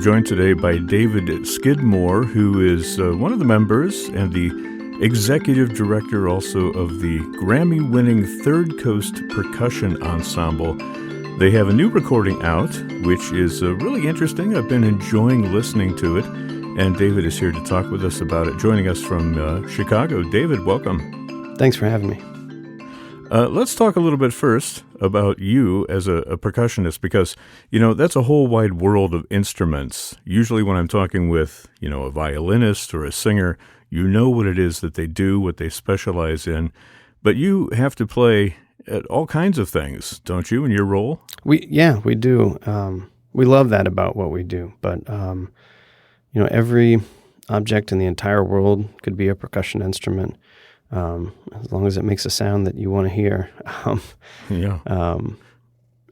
joined today by David Skidmore, who is one of the members and the executive director also of the Grammy-winning Third Coast Percussion Ensemble. They have a new recording out, which is really interesting. I've been enjoying listening to it, and David is here to talk with us about it, joining us from Chicago. David, welcome. Thanks for having me. Let's talk a little bit first about you as a percussionist, because, that's a whole wide world of instruments. Usually when I'm talking with, a violinist or a singer, you know what it is that they do, what they specialize in, but you have to play at all kinds of things, don't you, in your role? We do. We love that about what we do, but, every object in the entire world could be a percussion instrument. As long as it makes a sound that you want to hear.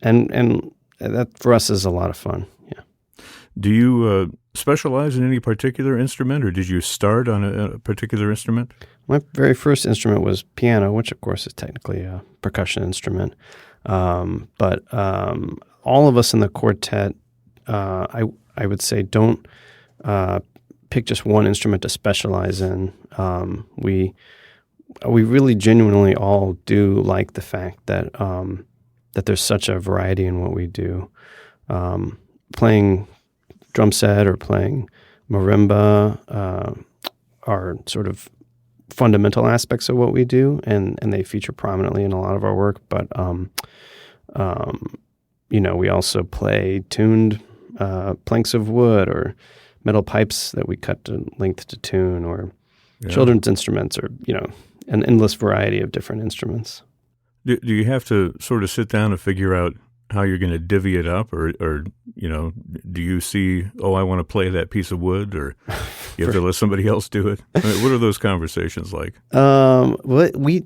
And that for us is a lot of fun. Yeah. Do you specialize in any particular instrument, or did you start on a particular instrument? My very first instrument was piano, which of course is technically a percussion instrument. But all of us in the quartet, I would say, don't pick just one instrument to specialize in. We really genuinely all do like the fact that that there's such a variety in what we do. Playing drum set or playing marimba are sort of fundamental aspects of what we do, and they feature prominently in a lot of our work. But we also play tuned planks of wood or metal pipes that we cut to length to tune, or children's instruments, or an endless variety of different instruments. Do you have to sort of sit down and figure out how you're going to divvy it up, or do you see, I want to play that piece of wood, or you have to let somebody else do it? I mean, what are those conversations like? Well,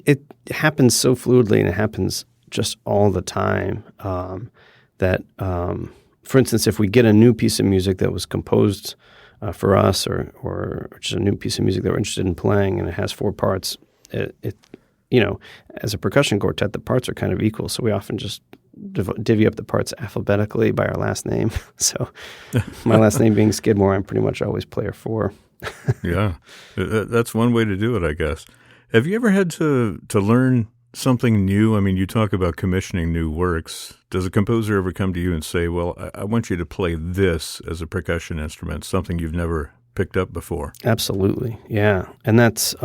it happens so fluidly, and it happens just all the time, that, for instance, if we get a new piece of music that was composed for us, or just a new piece of music that we're interested in playing, and it has 4 parts, as a percussion quartet, the parts are kind of equal, so we often just divvy up the parts alphabetically by our last name. So my last name being Skidmore, I'm pretty much always player 4. Yeah, that's one way to do it, I guess. Have you ever had to learn something new? I mean, you talk about commissioning new works. Does a composer ever come to you and say, well, I want you to play this as a percussion instrument, something you've never picked up before? Absolutely, yeah. And that's,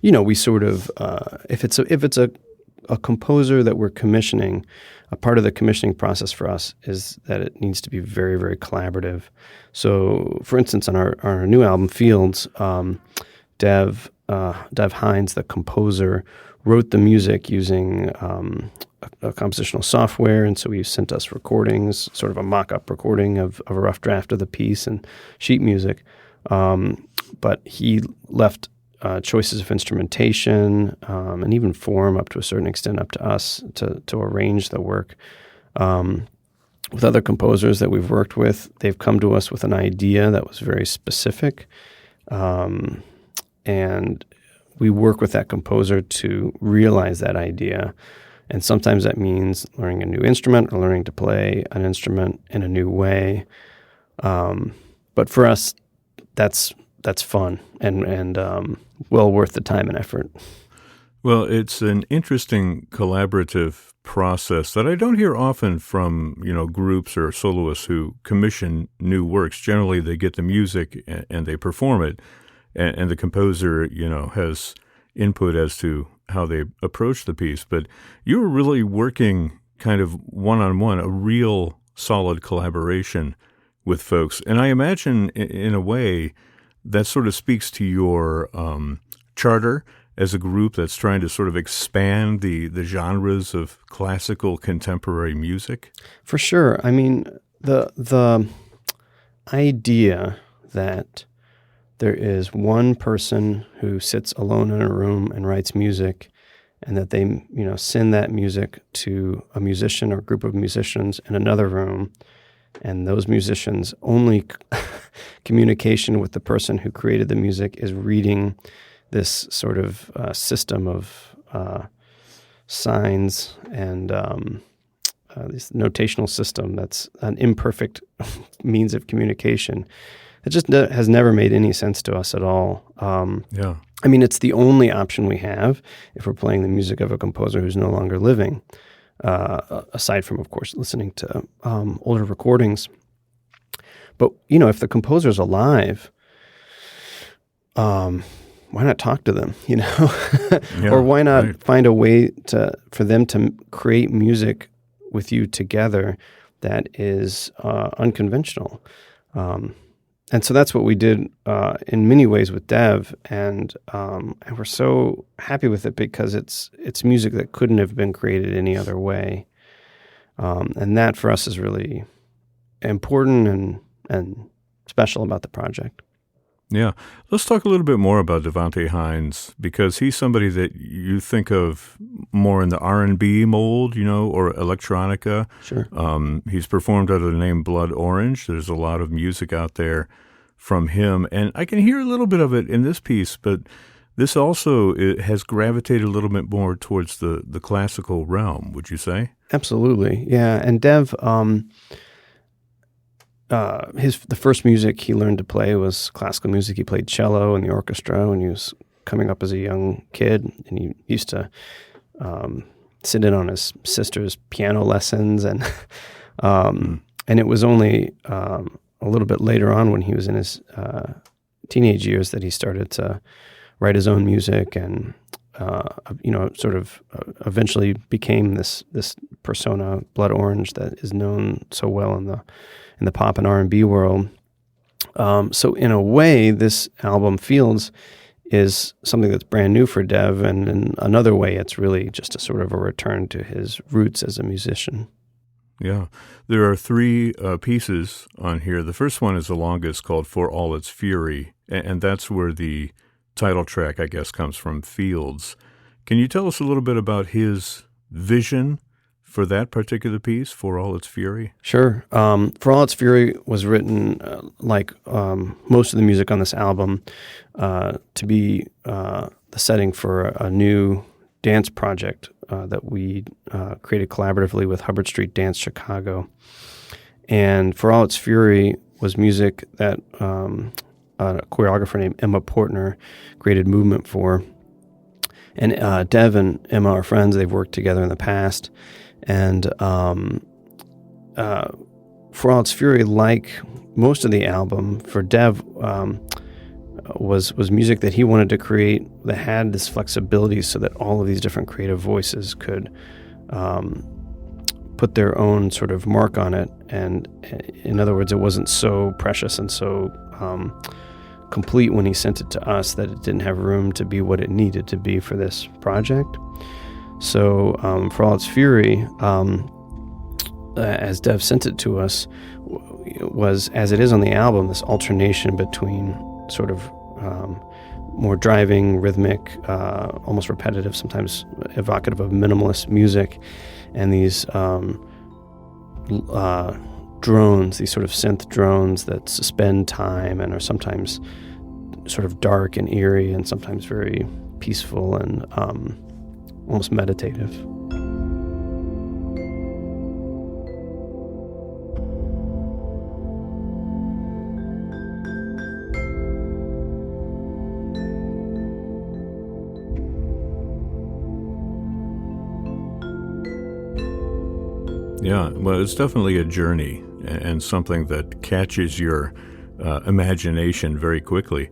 we sort of, if it's a composer that we're commissioning, a part of the commissioning process for us is that it needs to be very, very collaborative. So, for instance, on our new album, Fields, Dev Hynes, the composer, wrote the music using a compositional software, and so he sent us recordings, sort of a mock-up recording of a rough draft of the piece and sheet music. But he left choices of instrumentation and even form, up to a certain extent, up to us to arrange the work. With other composers that we've worked with, they've come to us with an idea that was very specific, and we work with that composer to realize that idea. And sometimes that means learning a new instrument or learning to play an instrument in a new way. But for us, that's fun and well worth the time and effort. Well, it's an interesting collaborative process that I don't hear often from, groups or soloists who commission new works. Generally, they get the music and they perform it, and the composer, has input as to how they approach the piece. But you were really working kind of one-on-one, a real solid collaboration with folks. And I imagine, in a way, that sort of speaks to your charter as a group that's trying to sort of expand the genres of classical contemporary music? For sure. I mean, the idea that there is one person who sits alone in a room and writes music, and that they, send that music to a musician or group of musicians in another room, and those musicians' only communication with the person who created the music is reading this sort of system of signs and this notational system that's an imperfect means of communication. It just has never made any sense to us at all. Yeah. I mean, it's the only option we have if we're playing the music of a composer who's no longer living, aside from, of course, listening to older recordings. But, if the composer's alive, why not talk to them, Yeah, or why not right. find a way for them to create music with you together that is unconventional. And so that's what we did in many ways with Dev, and we're so happy with it because it's music that couldn't have been created any other way, and that for us is really important and special about the project. Yeah. Let's talk a little bit more about Devonté Hynes, because he's somebody that you think of more in the R&B mold, or electronica. Sure. He's performed under the name Blood Orange. There's a lot of music out there from him, and I can hear a little bit of it in this piece, but this also has gravitated a little bit more towards the classical realm, would you say? Absolutely. Yeah. And Dev, the first music he learned to play was classical music. He played cello in the orchestra when he was coming up as a young kid, and he used to sit in on his sister's piano lessons, and it was only a little bit later on when he was in his teenage years that he started to write his own music, and sort of eventually became this persona, Blood Orange, that is known so well in the pop and R&B world. So in a way, this album, Fields, is something that's brand new for Dev, and in another way, it's really just a sort of a return to his roots as a musician. Yeah. There are three pieces on here. The first one is the longest, called For All Its Fury, and that's where the title track, I guess, comes from, Fields. Can you tell us a little bit about his vision for that particular piece, For All Its Fury? Sure. For All Its Fury was written, like most of the music on this album, to be the setting for a new dance project that we created collaboratively with Hubbard Street Dance Chicago. And For All Its Fury was music that a choreographer named Emma Portner created movement for. And Dev and Emma are friends. They've worked together in the past. And For All Its Fury, like most of the album, for Dev, was music that he wanted to create that had this flexibility so that all of these different creative voices could put their own sort of mark on it. And in other words, it wasn't so precious and so complete when he sent it to us that it didn't have room to be what it needed to be for this project. So For All Its Fury, as Dev sent it to us, was, as it is on the album, this alternation between sort of more driving, rhythmic, almost repetitive, sometimes evocative of minimalist music, and these drones, these sort of synth drones that suspend time and are sometimes sort of dark and eerie and sometimes very peaceful and almost meditative. Yeah, well, it's definitely a journey and something that catches your imagination very quickly.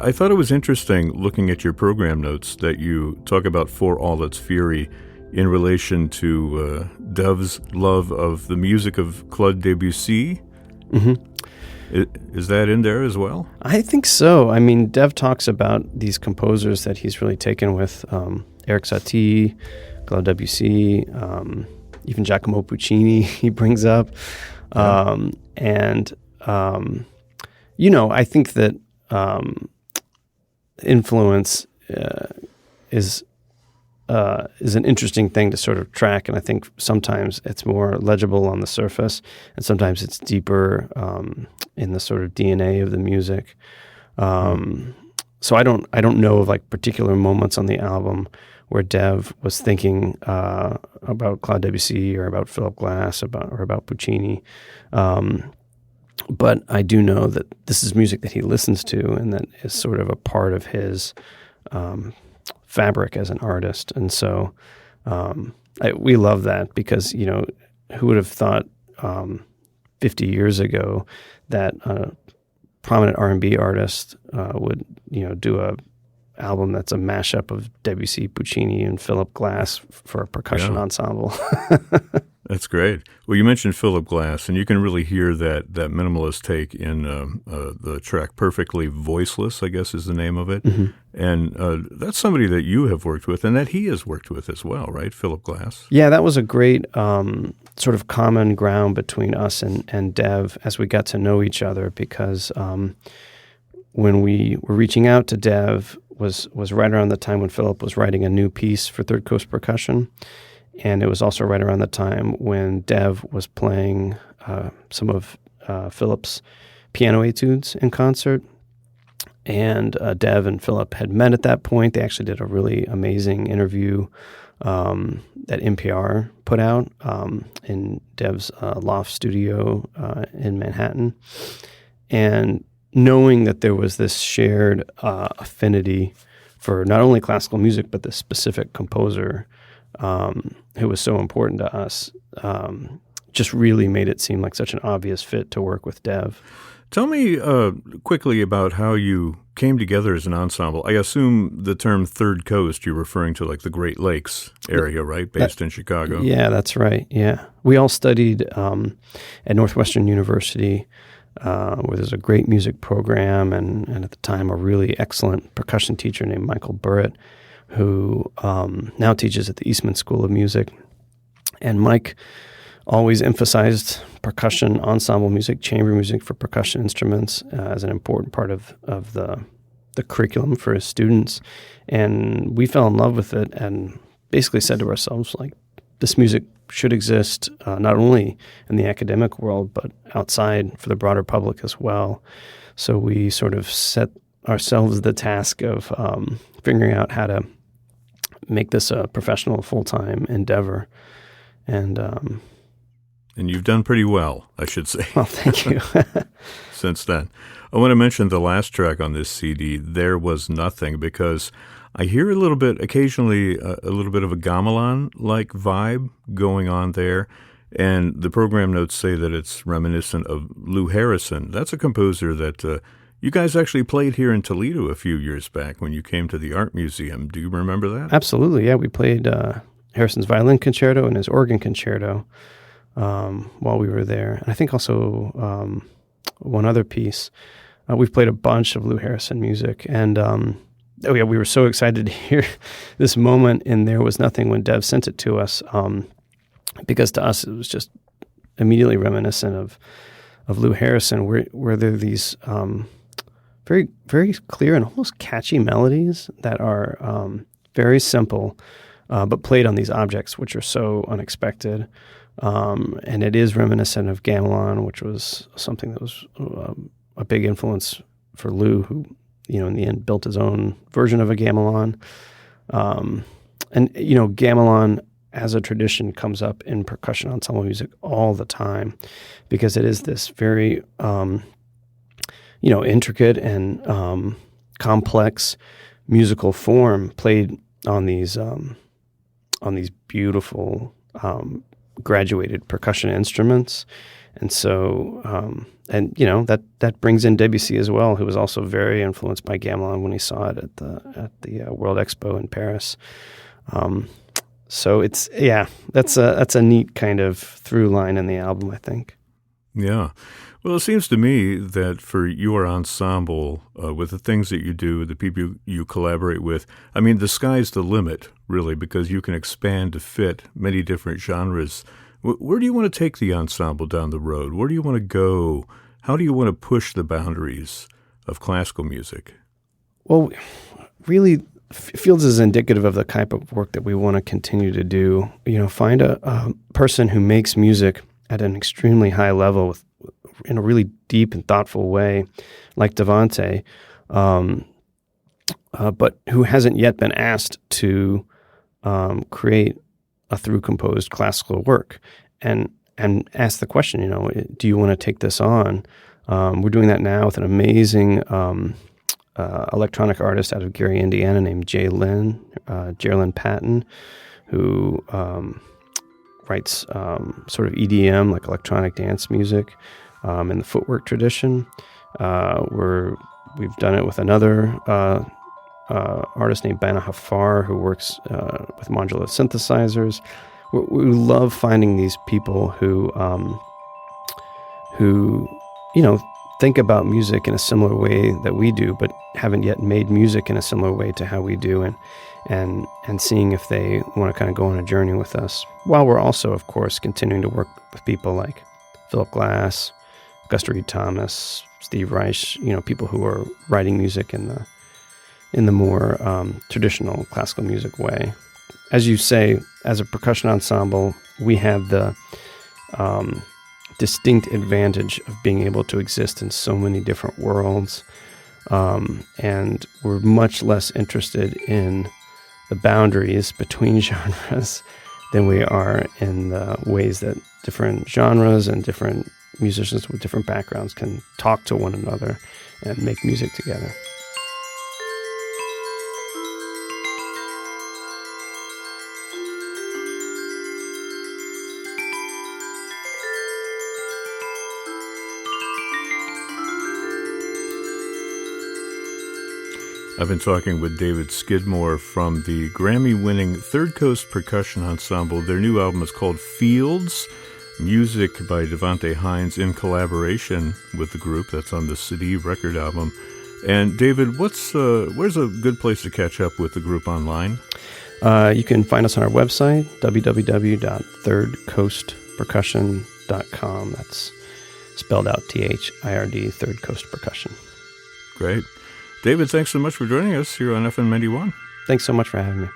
I thought it was interesting looking at your program notes that you talk about For All Its Fury in relation to Dev's love of the music of Claude Debussy. Mm-hmm. Is that in there as well? I think so. I mean, Dev talks about these composers that he's really taken with, Erik Satie, Claude Debussy, even Giacomo Puccini he brings up. Yeah. I think that influence is an interesting thing to sort of track, and I think sometimes it's more legible on the surface, and sometimes it's deeper in the sort of DNA of the music. so I don't know of like particular moments on the album where Dev was thinking about Claude Debussy or about Philip Glass or about Puccini. But I do know that this is music that he listens to and that is sort of a part of his fabric as an artist. And so we love that because, who would have thought 50 years ago that a prominent R&B artist would, do a album that's a mashup of Debussy, Puccini, and Philip Glass for a percussion ensemble. That's great. Well, you mentioned Philip Glass, and you can really hear that minimalist take in the track Perfectly Voiceless, I guess is the name of it. Mm-hmm. And that's somebody that you have worked with and that he has worked with as well, right? Philip Glass. Yeah, that was a great sort of common ground between us and Dev as we got to know each other because when we were reaching out to Dev was right around the time when Philip was writing a new piece for Third Coast Percussion. And it was also right around the time when Dev was playing some of Philip's piano etudes in concert. And Dev and Philip had met at that point. They actually did a really amazing interview that NPR put out in Dev's loft studio in Manhattan. And knowing that there was this shared affinity for not only classical music, but this specific composer who was so important to us, just really made it seem like such an obvious fit to work with Dev. Tell me quickly about how you came together as an ensemble. I assume the term Third Coast, you're referring to like the Great Lakes area, right? Based in Chicago. Yeah, that's right. Yeah. We all studied at Northwestern University, where there's a great music program and at the time a really excellent percussion teacher named Michael Burrett, who now teaches at the Eastman School of Music. And Mike always emphasized percussion ensemble music, chamber music for percussion instruments as an important part of the curriculum for his students. And we fell in love with it and basically said to ourselves, like, this music should exist not only in the academic world, but outside for the broader public as well. So we sort of set ourselves the task of figuring out how to make this a professional, full-time endeavor. And you've done pretty well, I should say. Well, thank you. Since then. I want to mention the last track on this CD, There Was Nothing, because I hear occasionally a little bit of a gamelan-like vibe going on there, and the program notes say that it's reminiscent of Lou Harrison. That's a composer that you guys actually played here in Toledo a few years back when you came to the Art Museum. Do you remember that? Absolutely, yeah. We played Harrison's violin concerto and his organ concerto while we were there. And I think also one other piece. We've played a bunch of Lou Harrison music, and we were so excited to hear this moment in There Was Nothing when Dev sent it to us, because to us it was just immediately reminiscent of Lou Harrison, where there are these very, very clear and almost catchy melodies that are very simple, but played on these objects which are so unexpected. And it is reminiscent of gamelan, which was something that was a big influence for Lou, who, in the end built his own version of a gamelan. And gamelan as a tradition comes up in percussion ensemble music all the time because it is this very, intricate and complex musical form played on these beautiful graduated percussion instruments. And so, that brings in Debussy as well, who was also very influenced by gamelan when he saw it at the World Expo in Paris. So that's a neat kind of through line in the album, I think. Yeah. Well, it seems to me that for your ensemble, with the things that you do, the people you collaborate with, I mean, the sky's the limit, really, because you can expand to fit many different genres. Where do you want to take the ensemble down the road? Where do you want to go? How do you want to push the boundaries of classical music? Well, really, Fields is indicative of the type of work that we want to continue to do. Find a person who makes music at an extremely high level in a really deep and thoughtful way, like Devonté, but who hasn't yet been asked to create a through-composed classical work, and ask the question, do you want to take this on? We're doing that now with an amazing electronic artist out of Gary, Indiana, named Jerlyn Patton, who writes sort of EDM, like electronic dance music, in the footwork tradition. We've done it with another artist named Bana Hafar, who works with modular synthesizers. We love finding these people who think about music in a similar way that we do, but haven't yet made music in a similar way to how we do, and seeing if they want to kind of go on a journey with us, while we're also, of course, continuing to work with people like Philip Glass, Augusta Reed Thomas, Steve Reich, people who are writing music in the more traditional classical music way. As you say, as a percussion ensemble, we have the distinct advantage of being able to exist in so many different worlds, and we're much less interested in the boundaries between genres than we are in the ways that different genres and different musicians with different backgrounds can talk to one another and make music together. I've been talking with David Skidmore from the Grammy-winning Third Coast Percussion Ensemble. Their new album is called Fields, music by Devonté Hynes in collaboration with the group. That's on the City record album. And David, where's a good place to catch up with the group online? You can find us on our website, www.thirdcoastpercussion.com. That's spelled out THIRD, Third Coast Percussion. Great. David, thanks so much for joining us here on FM 91. Thanks so much for having me.